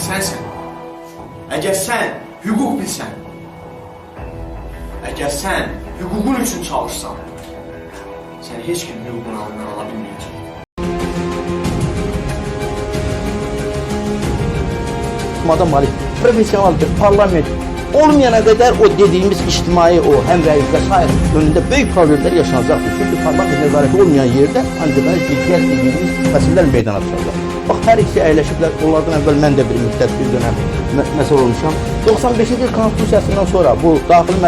sənsən, əgər sən hüquq bilsən, əgər sən hüququn üçün çalışsan, sən heç kim hüququnu alından ala bilməyəcək. Adam malik, profesyonaldır, parlament olmayana kadar o dediğimiz içtimai, o hemreylik vesaire önünde büyük problemler yaşanacaktır. Çünkü parlament nezareti olmayan yerde ancak ziddiyet dediğimiz meseleler meydana çıkacak. Bak her ikisi əyləşiblər, onlardan əvvəl mən də bir müddət bir dönəm məsəl olmuşam. 95-ci konstitusiyasından sonra bu daxili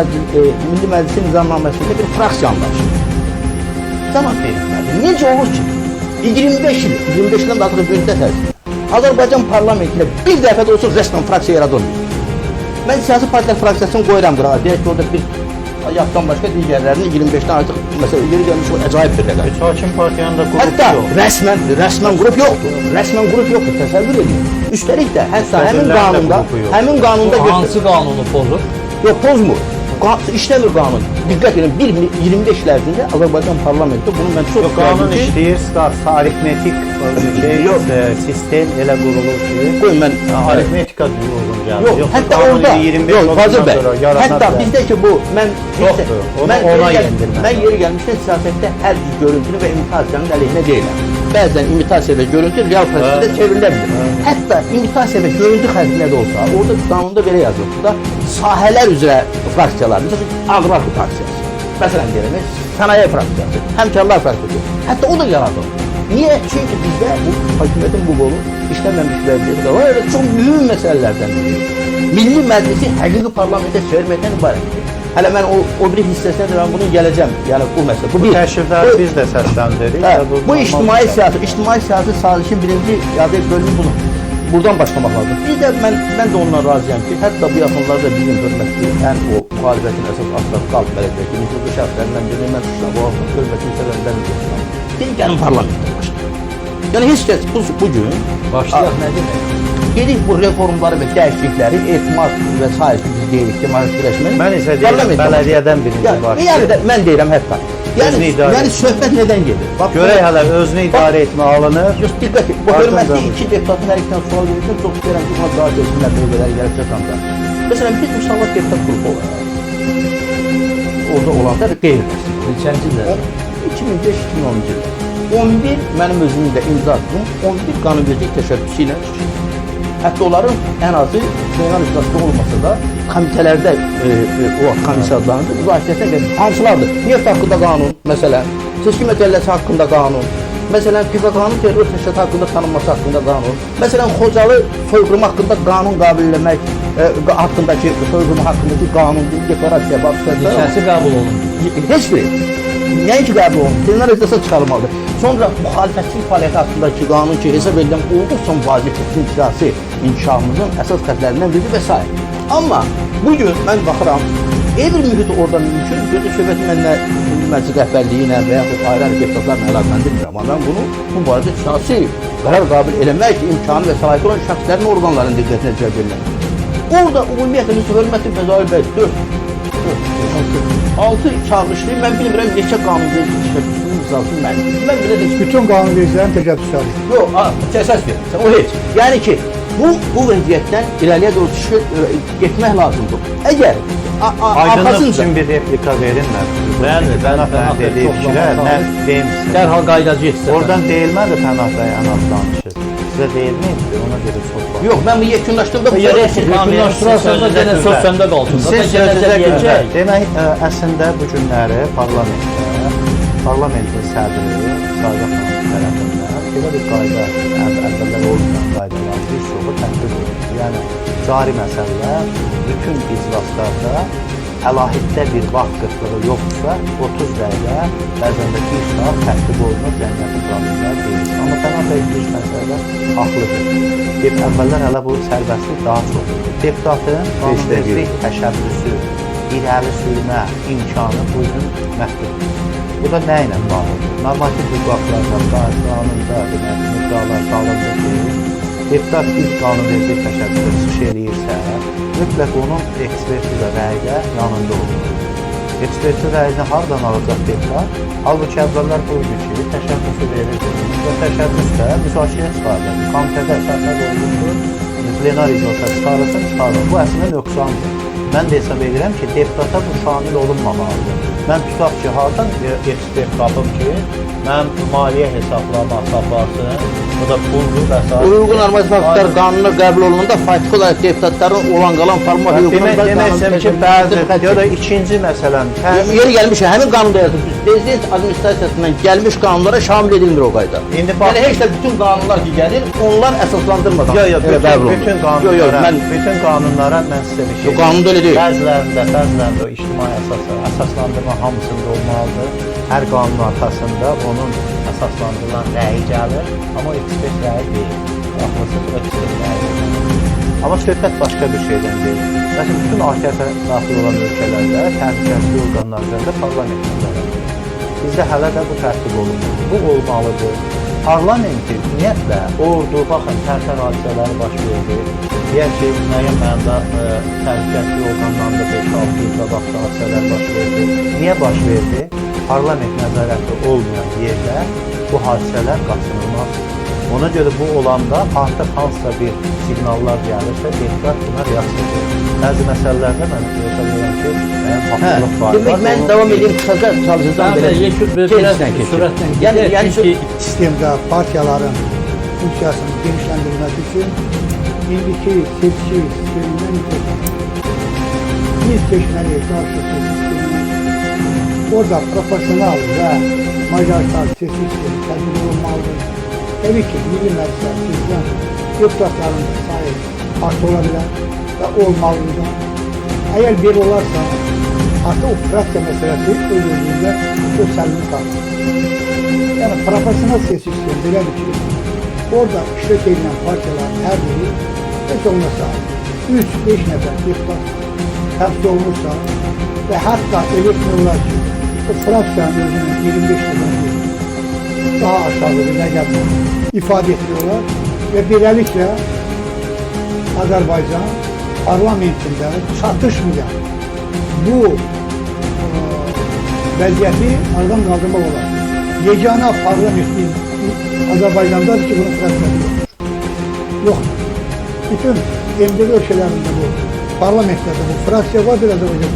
Milli Məclisin nizamnaməsində bir fraksiya anlaşılır. Cavab verilmədi. Necə olur ki, 25 ildən artıq müddət ərzində Azərbaycan parlamentində bir dəfə də olsun resmen fraksiya yaradılmıyor. Mən siyasi partiler fraksiyasını qoyuram qırağa. Deyək ki, orada bir yaptan başqa digərlərinin 25'dən artıq məsələ yeri gəlmiş o acayip bir rəqəm. Hakim partiyanın da qrupu hətta yox. Rəsmən qrup yoxdur. Rəsmən qrup yoxdur, təsəvvür edin. Üstəlik də hətta həmin qanunda hansı qanunu pozur? Yox, pozmur. İşləmir qanun. Diqqət edin, 25 il ərzində Azərbaycan parlamentdə bunu mən çox qanun işləyir, aritmetik sistem elə qurulur ki, qoy mən aritmetika uyğun gəlir. Yox, hətta orada, yox, Fazıl bəy, hətta bizdə ki bu, mən yeri gəlmişdən siyasətdə hər cür görüntünü və imitasiyanın əleyhinə deyiləm. Bəzən imitasiya və görüntü real prosesdə çevrilə bilir. Hətta imitasiya və görüntü xərcində də olsa, orada qanunda belə yazılır da, sahələr üzrə fraksiyalar, məsələn, aqrar fraksiyası, məsələn deyirəm, sənaye fraksiyası, həmkarlar fraksiyası, hətta o da yaradılır. Niye? Çünkü bizde bu hakimiyetin bu kolu işlenmemiş vəziyyəti var. Öyle çok mühüm meselelerden biri. Milli Məclisi həqiqi parlamente çevirməkdən ibarətdir. Hələ mən o bir hissəsinə də mən bunu gələcəm. Yəni bu məsələ. Bu təşrifləri biz də səsləndiririk. Bu ictimai siyasi sazişin birinci bölümü bunu. Buradan başlamaq lazım. Bir də mən də ondan razıyam ki, hətta bu yaxınlarda bizim hörmətli ən o müharibətin əsas asları qalb bələdəki nüfuzlu şəxslərindən birini mən tutuşam. Bu hörmətli hissələrindən tutuşam. Gəlin parlamentdə başlayaq. Yəni heç kəs bugün başlayaq nə demək? Gedik bu reformları və dəyişiklikləri etimad və s. biz deyirik ki, məhkəmələşməni. Mən isə deyirəm, bələdiyyədən birinci başlayaq. Yəni mən deyirəm hətta. Yəni söhbət nədən gedir? Görək hələ özünü idarə etmə alınır. Diqqət et, bu hörmətli iki deputatın hər ikisindən sual verirsən, çox istəyirəm ki, buna cavab versinlər bölgələri gəlib çatanda. Məsələn, biz müsavat deputat qrupu olaraq orada olanlar qeyri-rəsmi. Neçənci ildə? 2005-2010-cu ildə. 11 mənim özümün də imza attım, 11 qanunvericilik təşəbbüsü ilə hətta onların ən azı beynəl iclasda olmasa da komitələrdə o komissiya adlarında müzakirəsinə verir. Hansılardır? Neft haqqında qanun, məsələn, seçki məcəlləsi haqqında qanun, məsələn, PKK-nın terror təşkilatı haqqında tanınması haqqında qanun, məsələn, Xocalı soyqırımı haqqında qanun qəbul etmək haqqındakı soyqırımı haqqındakı qanun, deklarasiya, neçəsi qəbul olundu? Heç biri. Nəinki qəbul olundu, plenar iclasa çıxarılmalıdır. Sonra müxalifətçilik fəaliyyəti haqqındakı qanun ki, hesab edilən olduqca vacib bütün siyasi inkişafımızın əsas xətlərindən biridir və s. Amma bugün mən baxıram, bir mühit orada mümkün, gözü söhbəti mənlə məclis rəhbərliyi ilə və yaxud ayrı deputatlarla əlaqələndirmir. Amma mən bunu bu barədə siyasi qərar qəbul eləmək imkanı və səlahiyyəti olan şəxslərin orqanların diqqətinə cəlb edilir. Orada ümumiyyətlə hörmətli Fəzai bəy 6 çağırışlı, mən bilmirəm neçə qanunverici təşəbbüsünün imzasını mən belə deyim. Bütün qanunvericilərin təşəbbüsləri. Yox, əsas verirsən, o heç. Yəni ki, bu vəziyyətdən irəliyə doğru getmək lazımdır. Əgər aydınlıq üçün bir replika verilmər. Bəli, Pənah bəyin dediyi fikrə nə deyimsin? Dərhal qaydacıyıq. Oradan deyilmədi Pənah bəy ən az danışır. Sizə deyilməyib, ona görə çox var. Yox, mən bu yekunlaşdırdım. Yekunlaşdırarsanız yenə söz səndə qalsın. Siz sözünüzə gələcək. Demək, əslində bu günləri parlamentin sədri Sadiq xanım tərəfindən belə bir qayda, əvvəllər olmayan qaydalar bir çoxu tətbiq olunur. Yəni, cari məsələlər bütün iclaslarda əlahiddə bir vaxt qıtlığı yoxdursa, 30 dəqiqə, bəzən də 1 saat tətbiq olunur, cəmiyyətin problemlər deyil. Amma Pənah bəy bir məsələdə haqlıdır. Əvvəllər hələ bu sərbəstlik daha çox olur. Deputatın qanunvericilik təşəbbüsü, irəli sürmə imkanı bu gün məhduddur. Bu da nə ilə bağlıdır? Normativ hüquqlarda, qanunda, müddəalar salındır ki, deputat bir qanunvericilik təşəbbüsü çıxış eləyirsə, mütləq onun ekspertiza rəyidə yanında olur. Ekspertiza rəyini hardan alacaq deputat? Halbuki əvvəllər buydu ki, təşəbbüsü verir və təşəbbüs də müzakirə çıxardır. Komitədə əsaslar olunur, plenar iclasa çıxarılsın, çıxarılsın. Bu əslində nöqsandır. Mən də hesab edirəm ki, deputata bu şamil olunmamalıdır. Mən tutaq ki, hardan ekspert tapıb ki, mənim maliyyə hesablaması aparsın, o da puldur və s. Uyğun normativ aktlar qanuna qəbul olunanda faktiki olaraq deputatların olan qalan formal hüququnu Demək ki, bəzi ya da ikinci məsələn, yeri gəlmiş, həmin qanunda yazılıb, prezident administrasiyasından gəlmiş qanunlara şamil edilmir o qayda. İndi bax, Yəni heç də bütün qanunlar ki gəlir, onlar əsaslandırmadan. Bütün qanunlara mən sizə bir şey. Qanunda elə deyil. Bəzilərində o ictimai əsaslandırma hamısında olmalıdır. Hər qanun arxasında onun əsaslandırılan rəyi gəlir, amma ekspert rəyi deyil. Baxırsınız, o ekspert rəyi deyil. Amma söhbət başqa bir şeydən deyil. Məsələn, bütün AKP daxil olan ölkələrdə təhlükəsizlik orqanları üzərində parlament nəzarəti. Bizdə hələ də bu tərtib olunmur. Bu olmalıdır. Parlamenti ümumiyyətlə ordu, baxın, tərtər hadisələri baş verdi. Deyək ki, müəyyən mənada təhlükəsizlik orqanlarında 5-6 ildə başqa hadisələr baş verdi. Niyə baş verdi? Parlament nəzarəti olmayan yerdə bu hadisələr qaçınılmazdır. Ona görə bu olanda artıq hansısa bir siqnallar gəlirsə, deputat buna reaksiya verir. Bəzi məsələlərdə mən hesab edirəm ki, mənim haqlılıq var. Demək, mən davam edeyim, kısaca çalışacağım belə. Yəni Sistemdə partiyaların funksiyasını genişləndirmək üçün indiki seçki sistemindən biz seçmeliyiz qarşı sistemindən. Orada profesyonel və majoritar seçki sistemi tətbiq olunmalıdır. Təbii ki, milli məclislər seçilən deputatların sayı artı ola bilər və olmalıdır. Əgər bir olarsa, artıq o fraksiya məsələsi öz-özlüyündə öz səlini qalır. Yəni, profesyonel seçki sistemi belədir ki, orada iştirak edilən partiyaların hər biri heç olmasa 3-5 nəfər deputat təmsil olunursa və hətta eləmək ki, o fraksiyanın özünün 25 nəfər daha aşağı bir rəqəmlə ifadə etmiyorlar və beləliklə Azərbaycan parlamentində çatışmayan bu vəziyyəti aradan qaldırmaq olar. Yeganə parlamentin Azərbaycandadır ki, bunun fraksiyası yoxdur. Bütün MDB ölkələrində bu parlamentlərdə bu fraksiya vardır Azərbaycan.